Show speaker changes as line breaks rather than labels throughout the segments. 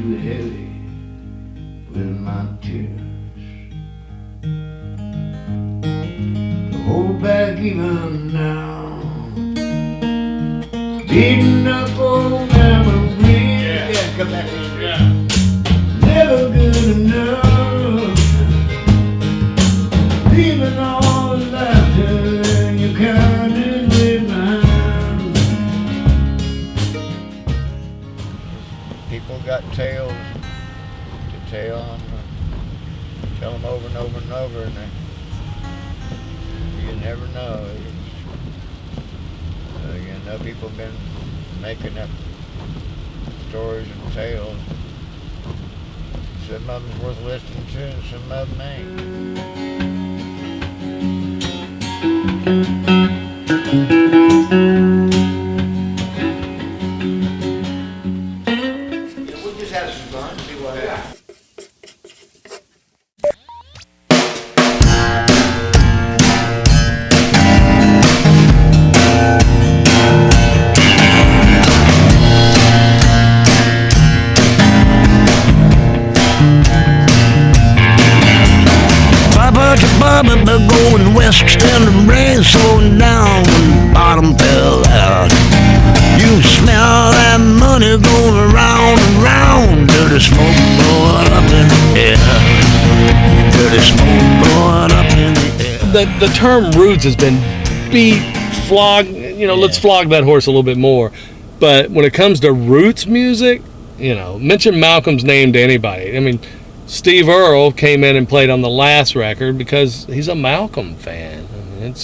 too heavy with my tears to hold back even now. Beating up old memories, yeah, come back in, yeah. Never good enough. Leaving all the laughter and your kindness with behind. People got tales to tell them, tell them over and over and over, and you never know. You know, people have been making up stories and tales. Some of them's worth listening to, and some of them ain't. We'll just have some fun, see what happens.
They're going west and the rain slowing down when the bottom fell out. You smell that money going around and round. Dirty smoke blowing up in the air. Dirty smoke blowing up in the air.
The term roots has been flogged, you know, let's flog that horse a little bit more. But when it comes to roots music, you know, mention Malcolm's name to anybody. I mean, Steve Earle came in and played on the last record because he's a Malcolm fan. I mean,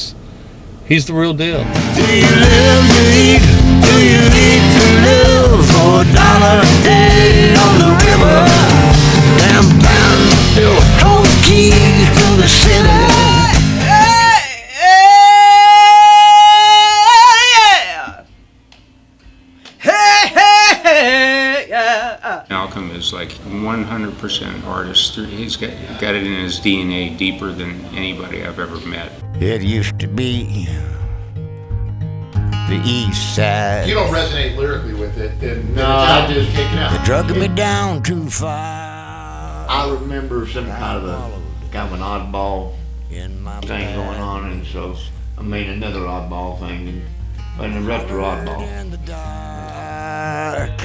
he's the real deal.
Do you live to eat? Do you eat to live for $1 a day on the river? Damn band still hold the keys to the city.
Malcolm is like 100% artist. He's got it in his DNA deeper than anybody I've ever met.
It used to be the east side.
You don't resonate lyrically with it, then
No, I just take it
They
out.
drug me down too far.
I remember some kind of an oddball
In my
thing going on, and so I made another oddball thing, and a retro oddball.
in the dark.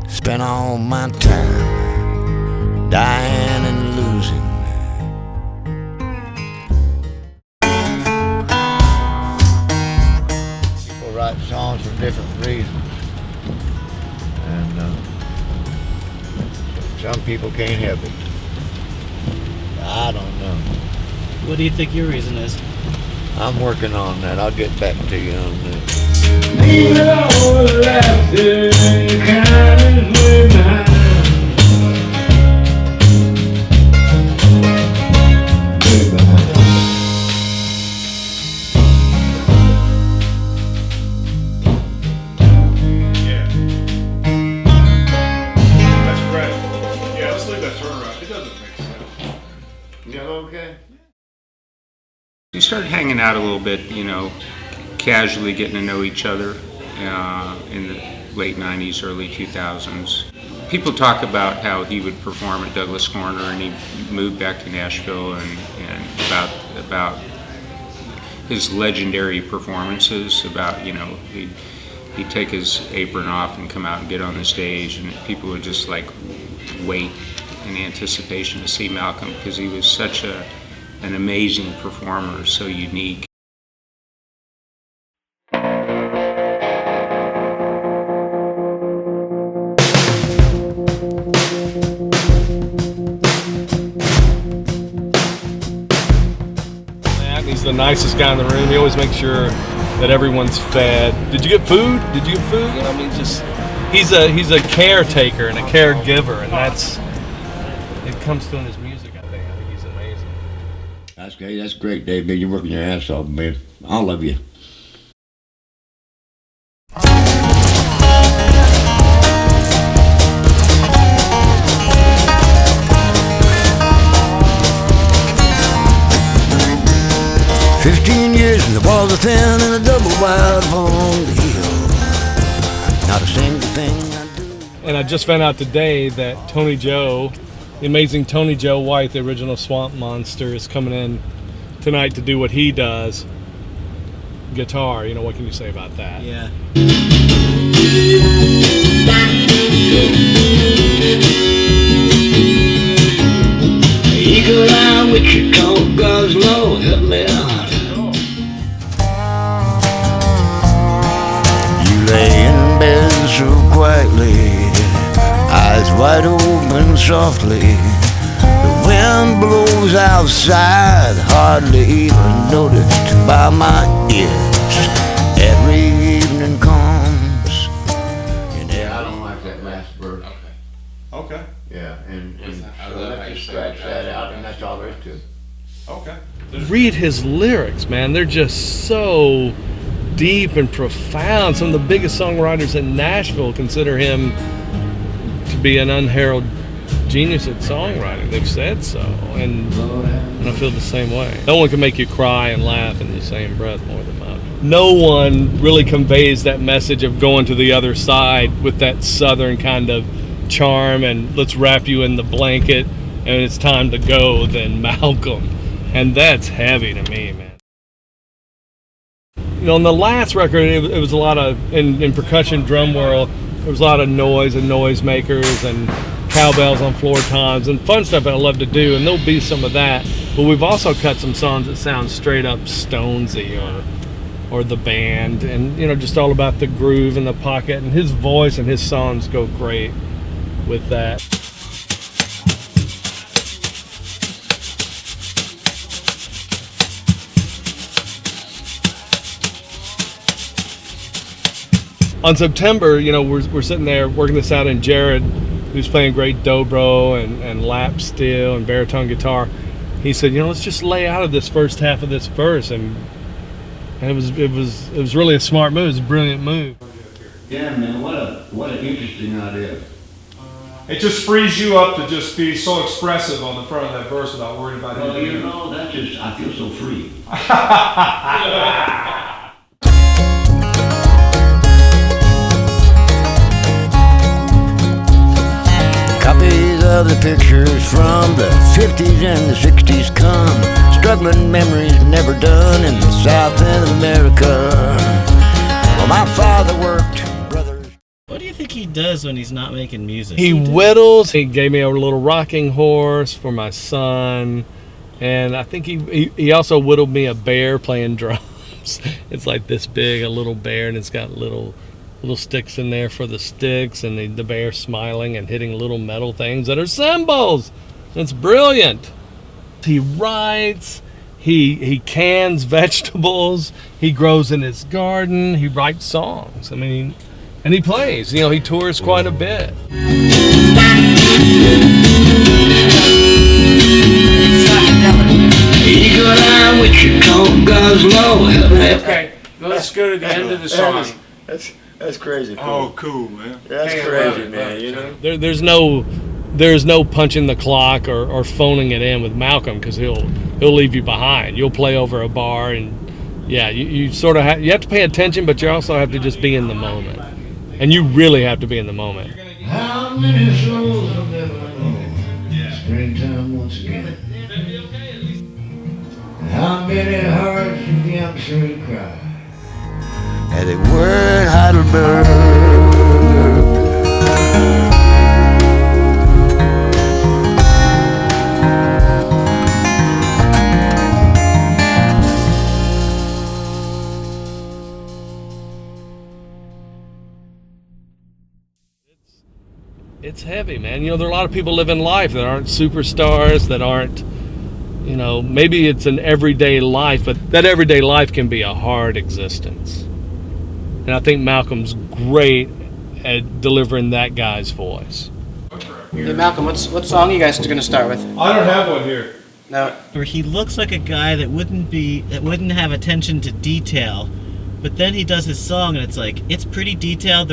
Spent all my time dying and losing.
People write songs for different reasons, and some people can't help it. I don't know.
What do you think your reason is?
I'm working on that. I'll get back to you on that. Leave it all the laughter and your kindness with behind.
Yeah. That's great. Yeah, let's leave that turnaround. It doesn't make sense.
You okay?
We started hanging out a little bit, you know, casually getting to know each other in the late 90s, early 2000s. People talk about how he would perform at Douglas Corner, and he moved back to Nashville, and about his legendary performances, about, you know, he'd take his apron off and come out and get on the stage, and people would just like wait in anticipation to see Malcolm, because he was such an amazing performer, so unique.
He's the nicest guy in the room. He always makes sure that everyone's fed. Did you get food? Did you get food? You know, I mean, just he's a caretaker and a caregiver, and it comes through in his music. I think he's amazing.
That's great. That's great, Dave. You're working your ass off, man. I love you.
Years and the walls are thin and a double wide along the hill. Not a single thing I do.
And I just found out today that Tony Joe, the amazing Tony Joe White, the original Swamp Monster, is coming in tonight to do what he does. Guitar, what can you say about that?
Yeah.
Eagle eye with your coat goes low, help me out. You lay in bed so quietly, eyes wide open softly. The wind blows outside, hardly even noticed by my ears. Every evening comes.
Yeah, I don't like that last verse.
Okay.
Yeah, and
I
so
love how
let's
you
just
say
scratch
that.
that out, and that's all there is to it.
Okay.
Read his lyrics, man. They're just so deep and profound. Some of the biggest songwriters in Nashville consider him to be an unheralded genius at songwriting. They've said so, and I feel the same way. No one can make you cry and laugh in the same breath more than Malcolm. No one really conveys that message of going to the other side with that southern kind of charm and let's wrap you in the blanket and it's time to go than Malcolm. And that's heavy to me, man. On the last record, it was a lot of, in percussion drum world, there was a lot of noise and noisemakers and cowbells on floor toms and fun stuff that I love to do, and there'll be some of that. But we've also cut some songs that sound straight up Stonesy or the band, and just all about the groove and the pocket, and his voice and his songs go great with that. On September, we're sitting there working this out, and Jared, who's playing great dobro and lap steel and baritone guitar, he said, let's just lay out of this first half of this verse, and it was really a smart move. It was a brilliant move.
Yeah, man, what an interesting idea.
It just frees you up to just be so expressive on the front of that verse without worrying about
Well,
anything.
that's just, I feel so free.
Copies of the pictures from the 50s and the 60s come. Struggling memories never done in the South in America. Well, my father worked, brothers.
What do you think he does when he's not making music?
He whittles. He gave me a little rocking horse for my son, and I think he also whittled me a bear playing drums. It's like this big, a little bear, and it's got little sticks in there for the sticks, and the bear smiling and hitting little metal things that are cymbals. It's brilliant. He writes. He cans vegetables. He grows in his garden. He writes songs. And he plays. He tours quite a bit.
Eagle eye with your coat goes low.
Okay, let's go to the end of the song.
That's crazy cool.
Oh, cool, man.
That's crazy, man.
There's no punching the clock or phoning it in with Malcolm, because he'll leave you behind. You'll play over a bar, and you sort of you have to pay attention, but you also have to just be in the moment. And you really have to be in the moment.
How many souls have never known springtime once again? How many hearts have the answering cry?
As they were in Heidelberg.
It's heavy, man. There are a lot of people living life that aren't superstars, that aren't, maybe it's an everyday life, but that everyday life can be a hard existence. And I think Malcolm's great at delivering that guy's voice.
Hey Malcolm, what song are you guys going to start with?
I don't have one here.
No.
Where he looks like a guy that wouldn't have attention to detail, but then he does his song and it's like it's pretty detailed.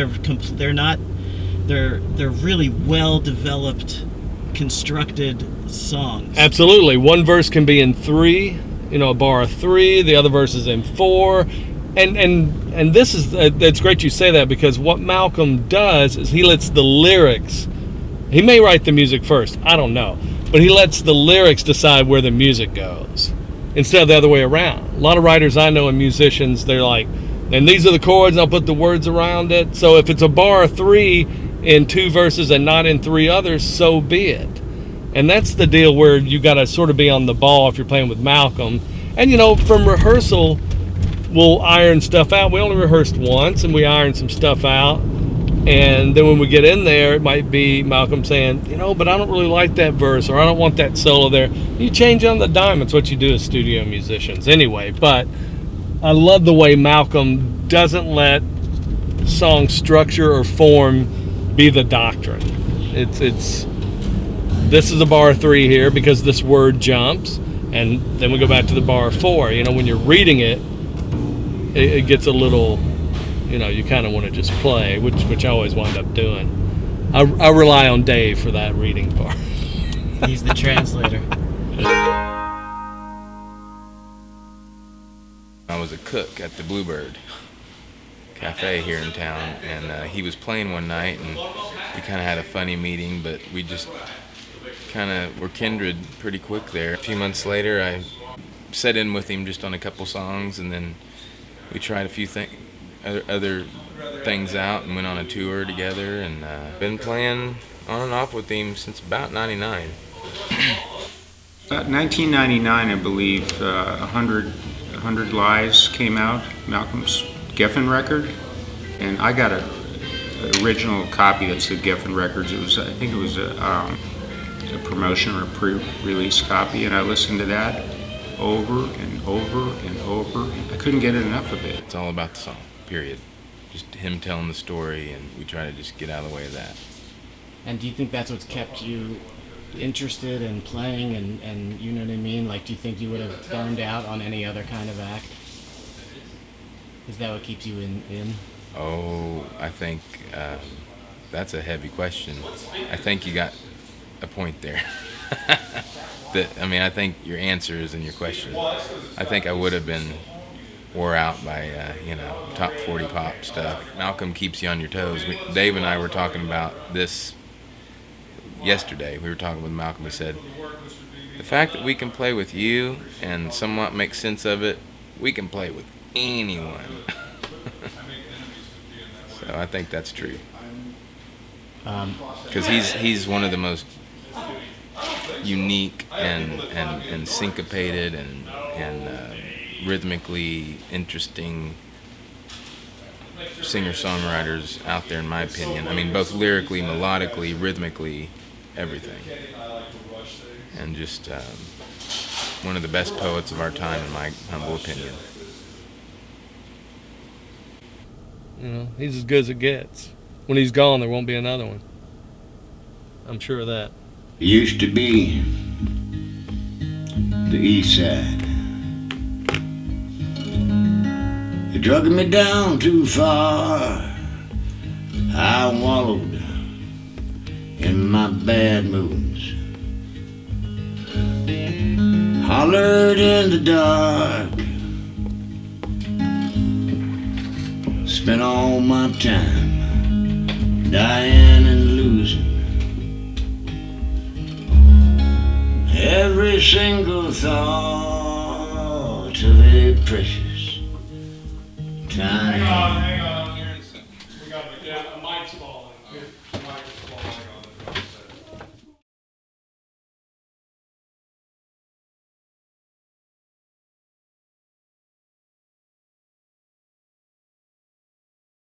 They're really well developed, constructed songs.
Absolutely. One verse can be in 3, a bar of 3. The other verse is in 4. And this is it's great you say that, because what Malcolm does is he lets the lyrics. He may write the music first, I don't know, but he lets the lyrics decide where the music goes instead of the other way around. A lot of writers I know and musicians, they're like, and these are the chords, and I'll put the words around it. So if it's a bar 3 in 2 verses and not in 3 others, so be it. And that's the deal where you got to sort of be on the ball if you're playing with Malcolm. And from rehearsal, we'll iron stuff out. We only rehearsed once, and we ironed some stuff out. And then when we get in there, it might be Malcolm saying, but I don't really like that verse, or I don't want that solo there. You change on the dime. It's what you do as studio musicians anyway. But I love the way Malcolm doesn't let song structure or form be the doctrine. It's this is a bar 3 here because this word jumps, and then we go back to the bar 4. When you're reading it, it gets a little, you kind of want to just play, which I always wind up doing. I rely on Dave for that reading part.
He's the translator.
I was a cook at the Bluebird Cafe here in town, and he was playing one night, and we kind of had a funny meeting, but we just kind of were kindred pretty quick there. A few months later, I set in with him just on a couple songs, and then we tried a few other things out and went on a tour together, and been playing on and off with him since about 99.
About 1999, I believe, 100 Lies came out, Malcolm's Geffen record, and I got an original copy that said Geffen Records. I think it was a promotion or a pre-release copy, and I listened to that over and over and over. I couldn't get enough of it.
It's all about the song, period. Just him telling the story, and we try to just get out of the way of that.
And do you think that's what's kept you interested in playing, and you know what I mean? Like, do you think you would have burned out on any other kind of act? Is that what keeps you in?
Oh, I think that's a heavy question. I think you got a point there. I think your answer is in your question. I think I would have been wore out by, top 40 pop stuff. Malcolm keeps you on your toes. Dave and I were talking about this yesterday. We were talking with Malcolm. He said, the fact that we can play with you and somewhat make sense of it, we can play with anyone. So I think that's true. Because he's one of the most unique and syncopated and rhythmically interesting singer-songwriters out there, in my opinion. I mean, both lyrically, melodically, rhythmically, everything. And just one of the best poets of our time, in my humble opinion.
He's as good as it gets. When he's gone, there won't be another one. I'm sure of that.
It used to be the east side. It drug me down too far. I wallowed in my bad moods. Hollered in the dark. Spent all my time dying and losing. Every single thought of a precious tiny